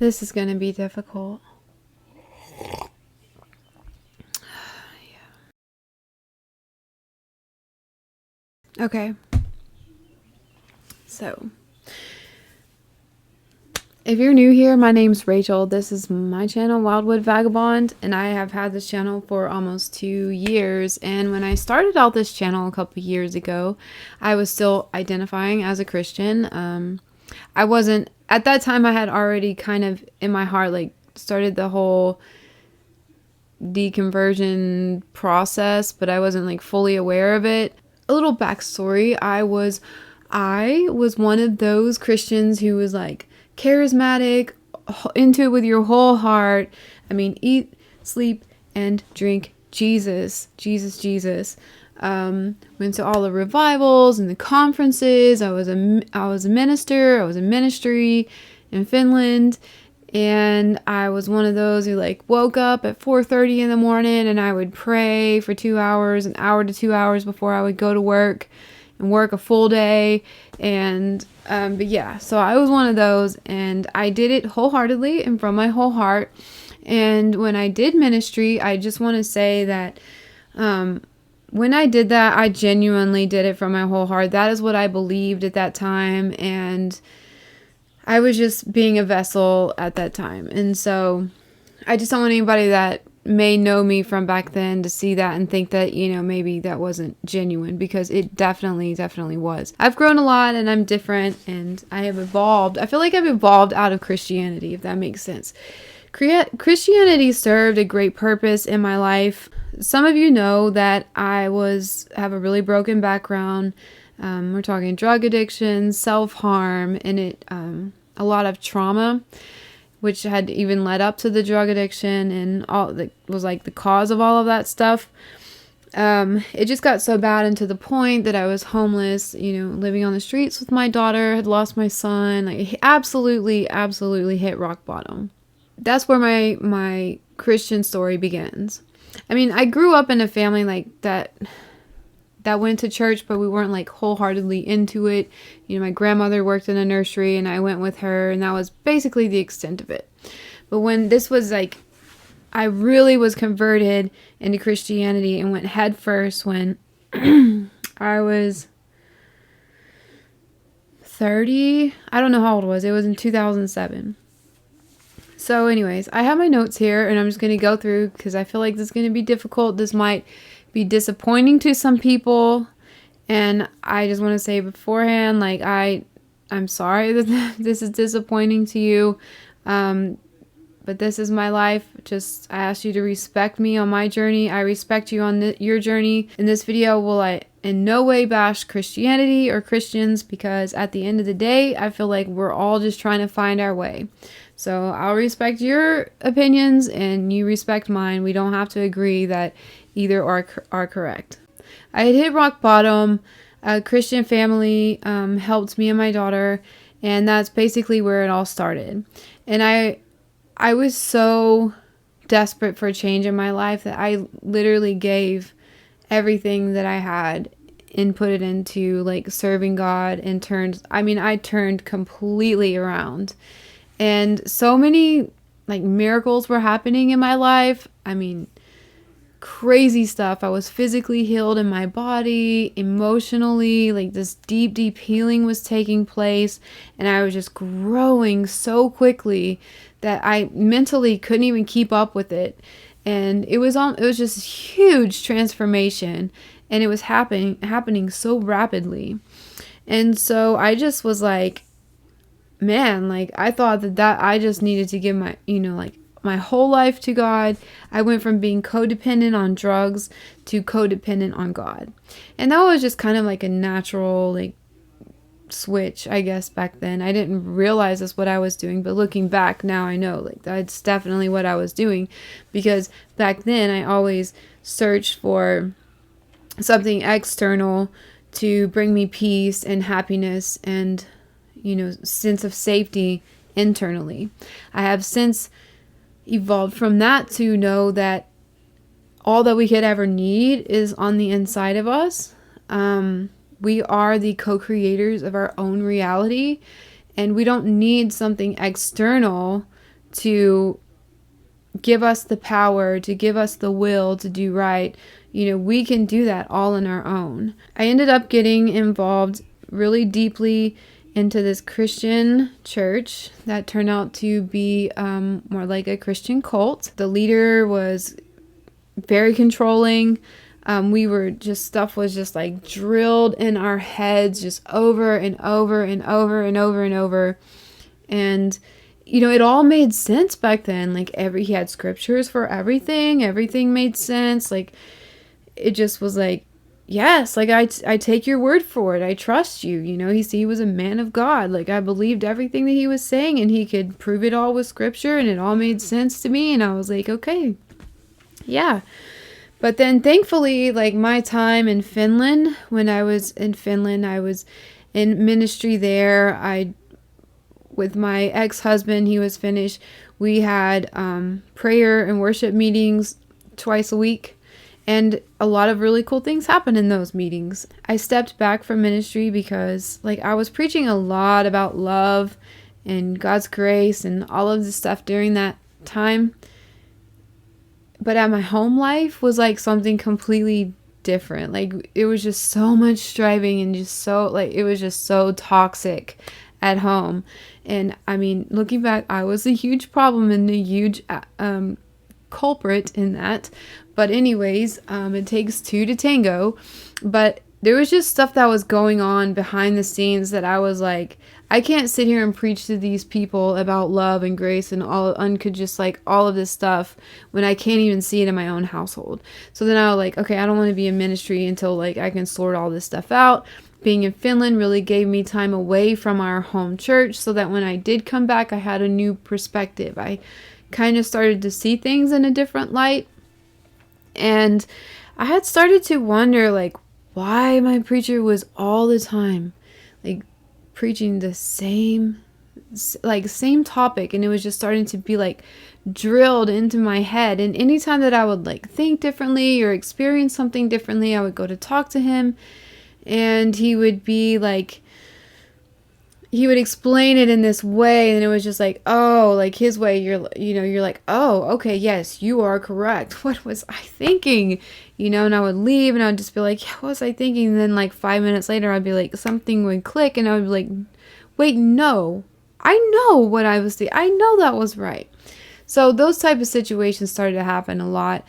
This is going to be difficult. Okay. So, if you're new here, my name's Rachel. This is my channel, Wildwood Vagabond, and I have had this channel for almost 2 years. And when I started out this channel a couple years ago, I was still identifying as a Christian. I wasn't, at that time, I had already kind of in my heart, like, started the whole deconversion process, but I wasn't like fully aware of it. A little backstory, I was one of those Christians who was like charismatic, into it with your whole heart. I mean, eat, sleep, and drink Jesus. Went to all the revivals and the conferences. I was a minister. I was in ministry in Finland. And I was one of those who like woke up at 4:30 in the morning and I would pray for 2 hours, an hour to 2 hours before I would go to work and work a full day. And, but yeah, so I was one of those, and I did it wholeheartedly and from my whole heart. And when I did ministry, I just want to say that, when I did that, I genuinely did it from my whole heart. That is what I believed at that time. And I was just being a vessel at that time. And so I just don't want anybody that may know me from back then to see that and think that, you know, maybe that wasn't genuine, because it definitely was. I've grown a lot and I'm different and I have evolved. I feel like I've evolved out of Christianity, if that makes sense. Christianity served a great purpose in my life. Some of you know that I have a really broken background. We're talking drug addiction, self-harm, and a lot of trauma, which had even led up to the drug addiction, and all that was like the cause of all of that stuff. It just got so bad, and to the point that I was homeless, you know, living on the streets with my daughter, had lost my son, like absolutely hit rock bottom. That's where my Christian story begins. I mean, I grew up in a family like that went to church, but we weren't like wholeheartedly into it. You know, my grandmother worked in a nursery and I went with her, and that was basically the extent of it. But when this was like, I really was converted into Christianity and went head first when I was 30. I don't know how old it was. It was in 2007. So anyways, I have my notes here and I'm just going to go through because I feel like this is going to be difficult. This might be disappointing to some people, and I just want to say beforehand, like I'm sorry that this is disappointing to you, but this is my life. Just I ask you to respect me on my journey. I respect you on your journey. In this video, will I in no way bash Christianity or Christians, because at the end of the day, I feel like we're all just trying to find our way. So I'll respect your opinions and you respect mine. We don't have to agree that either are correct. I had hit rock bottom. A Christian family helped me and my daughter, and that's basically where it all started. And I was so desperate for a change in my life that I literally gave everything that I had and put it into like serving God, and I turned completely around. And so many like miracles were happening in my life. I mean, crazy stuff. I was physically healed in my body, emotionally, like this deep healing was taking place, and I was just growing so quickly that I mentally couldn't even keep up with it. And it was just huge transformation, and it was happening so rapidly. And so I just was like, man, like I thought that I just needed to give my whole life to God. I went from being codependent on drugs to codependent on God. And that was just kind of like a natural like switch, I guess, back then. I didn't realize that's what I was doing, but looking back now, I know like that's definitely what I was doing, because back then I always searched for something external to bring me peace and happiness and, you know, sense of safety internally. I have since evolved from that to know that all that we could ever need is on the inside of us. We are the co-creators of our own reality, and we don't need something external to give us the power, to give us the will to do right. We can do that all on our own. I ended up getting involved really deeply into this Christian church that turned out to be more like a Christian cult. The leader was very controlling. Stuff was just like drilled in our heads just over and over and over and over and over. And, it all made sense back then. Like he had scriptures for everything. Everything made sense. Like it just was like, yes, like I take your word for it. I trust you. He was a man of God. Like I believed everything that he was saying, and he could prove it all with scripture, and it all made sense to me. And I was like, okay, yeah. But then thankfully, like my time in Finland, when I was in Finland, I was in ministry there. With my ex-husband, he was Finnish. We had prayer and worship meetings twice a week. And a lot of really cool things happened in those meetings. I stepped back from ministry because I was preaching a lot about love and God's grace and all of this stuff during that time. But at my home life was something completely different. It was just so much striving and just so it was just so toxic at home. And I mean, looking back, I was a huge problem and a huge culprit in that. But anyways, it takes two to tango. But there was just stuff that was going on behind the scenes that I was like, I can't sit here and preach to these people about love and grace and all of this stuff when I can't even see it in my own household. So then I was like, okay, I don't want to be in ministry until I can sort all this stuff out. Being in Finland really gave me time away from our home church so that when I did come back, I had a new perspective. I kind of started to see things in a different light. And I had started to wonder, why my preacher was all the time, preaching the same topic. And it was just starting to be, drilled into my head. And anytime that I would, think differently or experience something differently, I would go to talk to him. And he would be he would explain it in this way, and it was just his way. You're like, oh, okay, yes, you are correct. What was I thinking? And I would leave, and I would just be like, yeah, what was I thinking? And then 5 minutes later, I'd be like, something would click, and I would be like, wait, no, I know what I was thinking. I know that was right. So those type of situations started to happen a lot.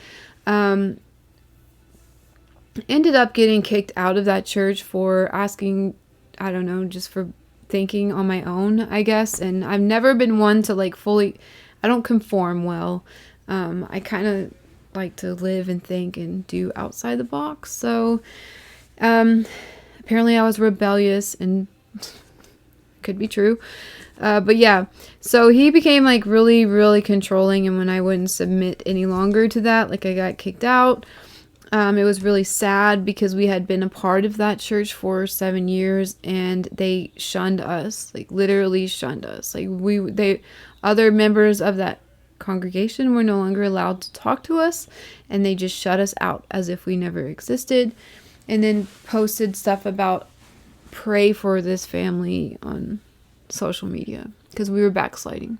Ended up getting kicked out of that church for asking, I don't know, just for thinking on my own, I guess. And I've never been one to fully, I don't conform well. I kind of like to live and think and do outside the box. So apparently I was rebellious, and could be true. But yeah, so he became really, really controlling. And when I wouldn't submit any longer to that, I got kicked out. It was really sad because we had been a part of that church for 7 years, and they shunned us, literally shunned us. Other members of that congregation were no longer allowed to talk to us, and they just shut us out as if we never existed, and then posted stuff about pray for this family on social media because we were backsliding.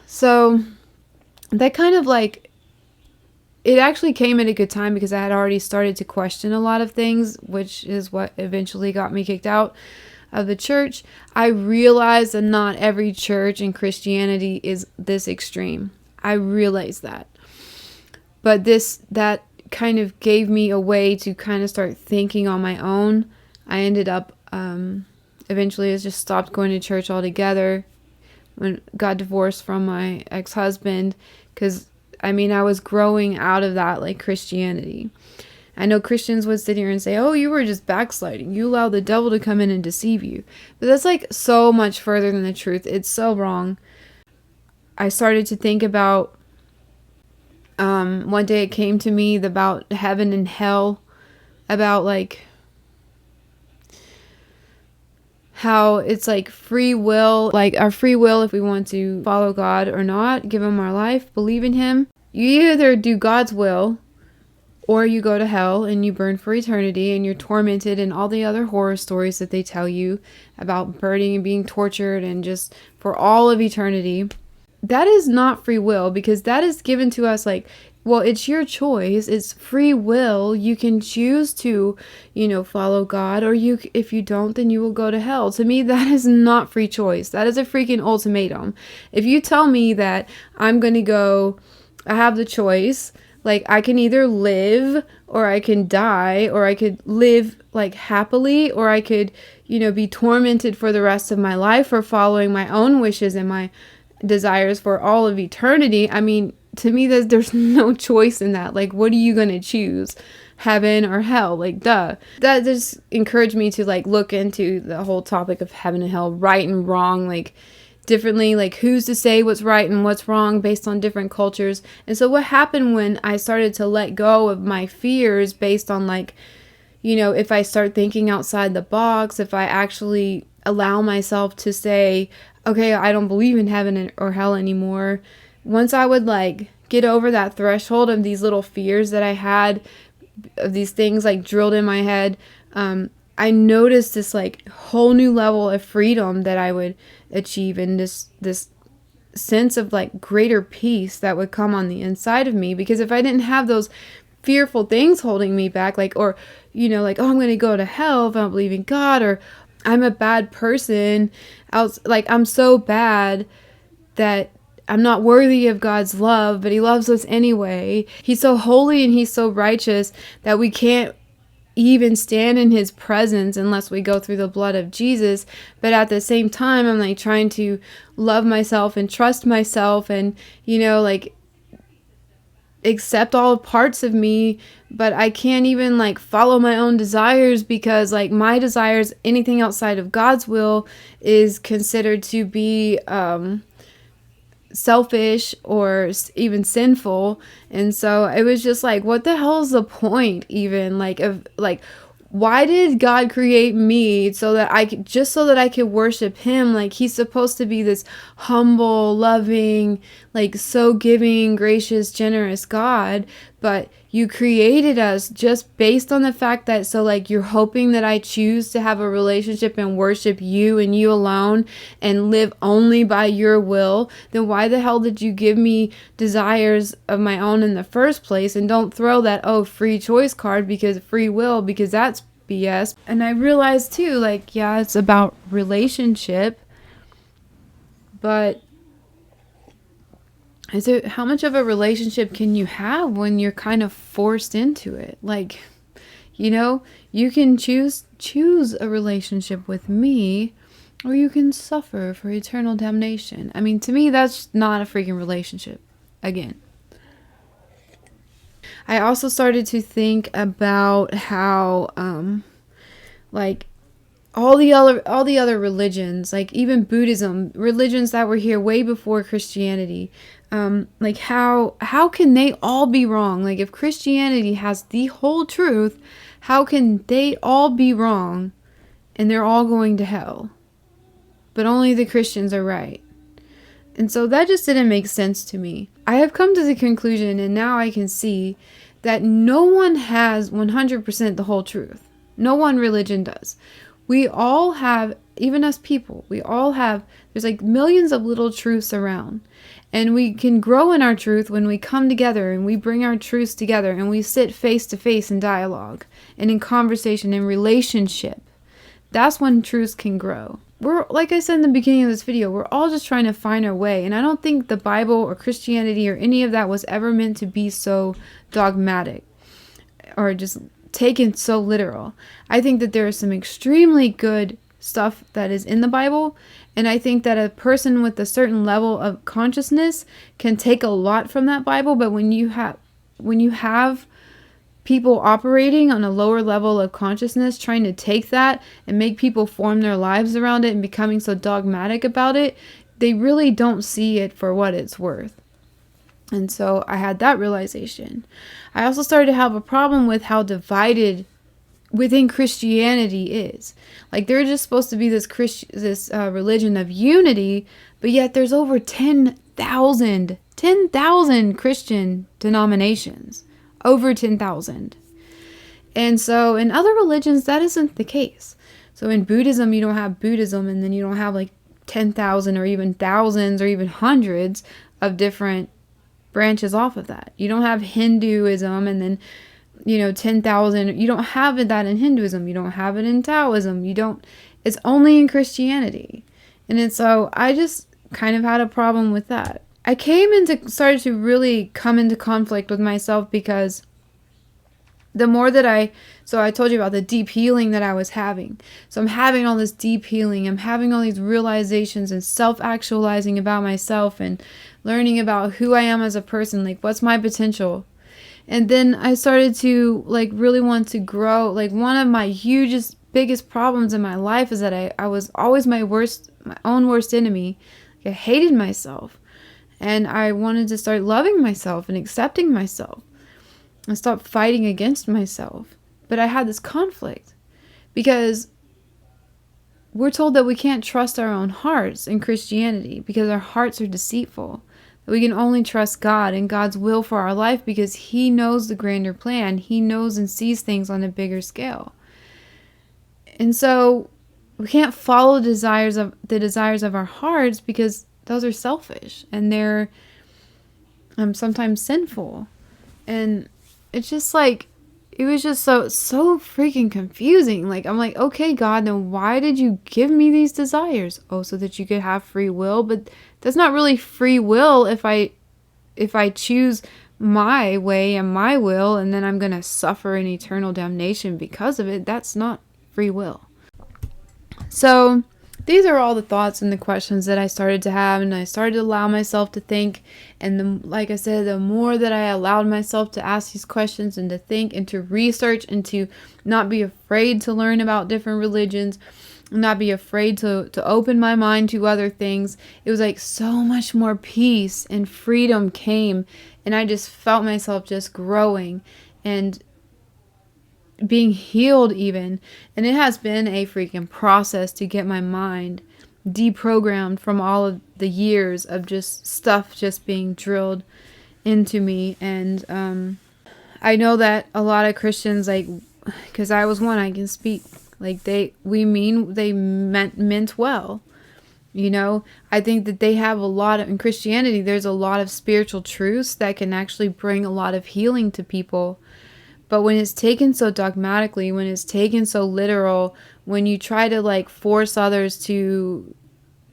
So that kind of it actually came at a good time because I had already started to question a lot of things, which is what eventually got me kicked out of the church. I realized that not every church in Christianity is this extreme. I realized that. But that kind of gave me a way to kind of start thinking on my own. I ended up, eventually I just stopped going to church altogether when I got divorced from my ex-husband because I was growing out of that Christianity. I know Christians would sit here and say, oh, you were just backsliding. You allowed the devil to come in and deceive you. But that's so much further than the truth. It's so wrong. I started to think about, one day it came to me about heaven and hell, about how it's free will, our free will if we want to follow God or not, give him our life, believe in him. You either do God's will or you go to hell and you burn for eternity and you're tormented, and all the other horror stories that they tell you about burning and being tortured and just for all of eternity. That is not free will, because that is given to us like, well, it's your choice. It's free will. You can choose to, follow God, or if you don't, then you will go to hell. To me, that is not free choice. That is a freaking ultimatum. If you tell me that I'm going to go, I have the choice, like I can either live or I can die, or I could live like happily, or I could, be tormented for the rest of my life for following my own wishes and my desires for all of eternity. I mean, to me, there's no choice in that. Like, what are you going to choose? Heaven or hell? Like, duh. That just encouraged me to like look into the whole topic of heaven and hell, right and wrong, like differently, like who's to say what's right and what's wrong based on different cultures. And so what happened when I started to let go of my fears based on like, if I start thinking outside the box, if I actually allow myself to say, okay, I don't believe in heaven or hell anymore. Once I would like get over that threshold of these little fears that I had, of these things like drilled in my head, I noticed this like whole new level of freedom that I would achieve, and this sense of like greater peace that would come on the inside of me. Because if I didn't have those fearful things holding me back, like, or, like, oh, I'm going to go to hell if I don't believe in God, or I'm a bad person, I'm so bad that I'm not worthy of God's love, but he loves us anyway. He's so holy and he's so righteous that we can't even stand in his presence unless we go through the blood of Jesus. But at the same time, I'm like trying to love myself and trust myself and, like accept all parts of me, but I can't even like follow my own desires, because like my desires, anything outside of God's will, is considered to be selfish or even sinful. And so it was just like, what the hell is the point even, like, of like, why did God create me so that I could worship him? Like, he's supposed to be this humble, loving, like so giving, gracious, generous God, but you created us just based on the fact that, so like you're hoping that I choose to have a relationship and worship you and you alone and live only by your will. Then why the hell did you give me desires of my own in the first place? And don't throw that free choice card, because free will, because that's BS. And I realized too, like, yeah, it's about relationship, but how much of a relationship can you have when you're kind of forced into it? Like, you can choose a relationship with me, or you can suffer for eternal damnation. I mean, to me, that's not a freaking relationship. Again, I also started to think about how, like, all the other religions, like even Buddhism, religions that were here way before Christianity, like how can they all be wrong? Like, if Christianity has the whole truth, how can they all be wrong and they're all going to hell, but only the Christians are right? And so that just didn't make sense to me. I have come to the conclusion, and now I can see, that no one has 100% the whole truth. No one religion does. We all have, even us people, there's like millions of little truths around. And we can grow in our truth when we come together and we bring our truths together and we sit face to face in dialogue and in conversation and relationship. That's when truths can grow. We're, like I said in the beginning of this video, we're all just trying to find our way. And I don't think the Bible or Christianity or any of that was ever meant to be so dogmatic or just taken so literal. I think that there is some extremely good stuff that is in the Bible, and I think that a person with a certain level of consciousness can take a lot from that Bible. But when you have people operating on a lower level of consciousness, trying to take that and make people form their lives around it and becoming so dogmatic about it, they really don't see it for what it's worth. And so I had that realization. I also started to have a problem with how divided within Christianity is. Like, they're just supposed to be this religion of unity, but yet there's over 10,000 Christian denominations. over 10,000. And so in other religions, that isn't the case. So in Buddhism, you don't have Buddhism, and then you don't have like 10,000 or even thousands or even hundreds of different branches off of that. You don't have Hinduism and then, 10,000. You don't have that in Hinduism. You don't have it in Taoism. It's only in Christianity. And so I just kind of had a problem with that. I started to really come into conflict with myself, because the more that I told you about the deep healing that I was having. So I'm having all this deep healing. I'm having all these realizations and self-actualizing about myself and learning about who I am as a person. Like, what's my potential? And then I started to really want to grow. Like, one of my biggest problems in my life is that I was always my own worst enemy. I hated myself. And I wanted to start loving myself and accepting myself. I stopped fighting against myself. But I had this conflict, because we're told that we can't trust our own hearts in Christianity, because our hearts are deceitful. That we can only trust God and God's will for our life, because He knows the grander plan. He knows and sees things on a bigger scale. And so we can't follow the desires of our hearts, because those are selfish and they're sometimes sinful. And it's just it was just so freaking confusing. I'm like, okay, God, then why did you give me these desires? Oh, so that you could have free will. But that's not really free will if I choose my way and my will, and then I'm going to suffer an eternal damnation because of it. That's not free will. So these are all the thoughts and the questions that I started to have, and I started to allow myself to think. And like I said, the more that I allowed myself to ask these questions and to think and to research and to not be afraid to learn about different religions, not be afraid to open my mind to other things, it was so much more peace and freedom came. And I just felt myself just growing and being healed even. And it has been a freaking process to get my mind deprogrammed from all of the years of just stuff just being drilled into me. And I know that a lot of Christians, because I was one, I can speak, they meant well. I think that they have in Christianity, there's a lot of spiritual truths that can actually bring a lot of healing to people. But when it's taken so dogmatically, when it's taken so literal, when you try to force others to,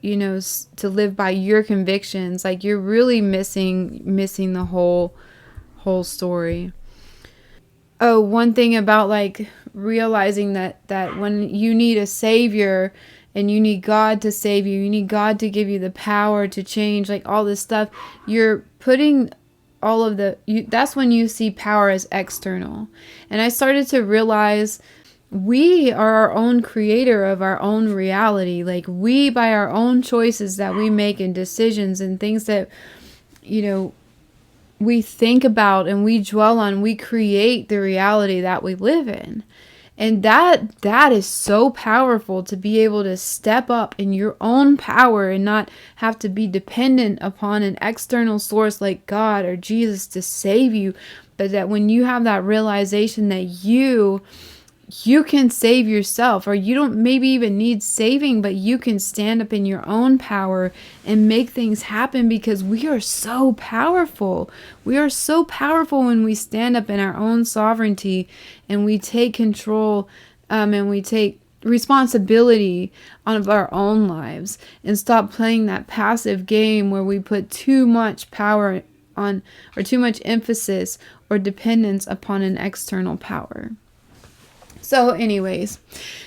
to live by your convictions, you're really missing the whole story. Oh, one thing about realizing that when you need a savior and you need God to save you, you need God to give you the power to change, all this stuff, you're putting that's when you see power as external. And I started to realize we are our own creator of our own reality. We, by our own choices that we make and decisions and things that, we think about and we dwell on, we create the reality that we live in. And that is so powerful, to be able to step up in your own power and not have to be dependent upon an external source like God or Jesus to save you. But that when you have that realization that you can save yourself, or you don't maybe even need saving, but you can stand up in your own power and make things happen, because we are so powerful. We are so powerful when we stand up in our own sovereignty and we take control and we take responsibility of our own lives and stop playing that passive game where we put too much power on, or too much emphasis or dependence upon an external power. So anyways,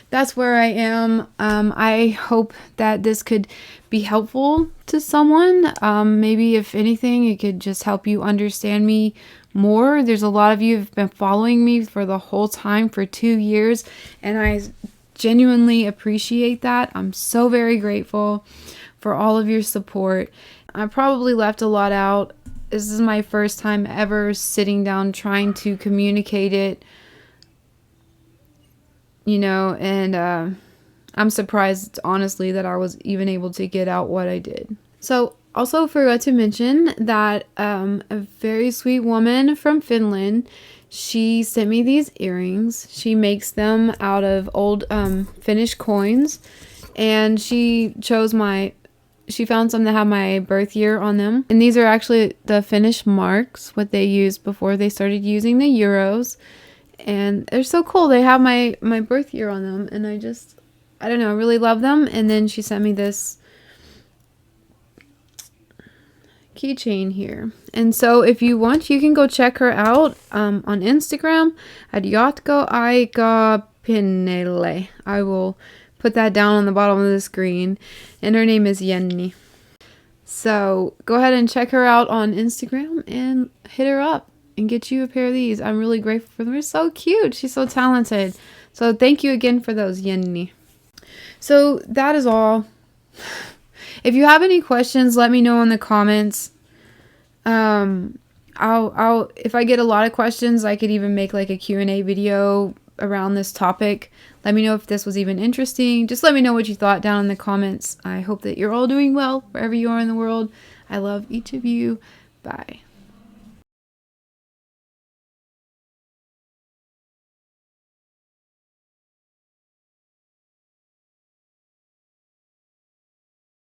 that's where I am. I hope that this could be helpful to someone. Maybe if anything, it could just help you understand me more. There's a lot of you who've been following me for the whole time, for 2 years, and I genuinely appreciate that. I'm so very grateful for all of your support. I probably left a lot out. This is my first time ever sitting down trying to communicate it. And I'm surprised, honestly, that I was even able to get out what I did. So, also forgot to mention that a very sweet woman from Finland, she sent me these earrings. She makes them out of old Finnish coins, and she found some that have my birth year on them. And these are actually the Finnish marks, what they used before they started using the euros. And they're so cool. They have my birth year on them, and I don't know, I really love them. And then she sent me this keychain here. And so if you want, you can go check her out on Instagram at Jatkoaikapinelle. I will put that down on the bottom of the screen. And her name is Jenny. So go ahead and check her out on Instagram and hit her up and get you a pair of these. I'm really grateful for them. They're so cute. She's so talented. So thank you again for those, Jenny. So that is all. If you have any questions, let me know in the comments. I'll if I get a lot of questions, I could even make like a Q&A video around this topic. Let me know if this was even interesting. Just let me know what you thought down in the comments. I hope that you're all doing well wherever you are in the world. I love each of you. Bye.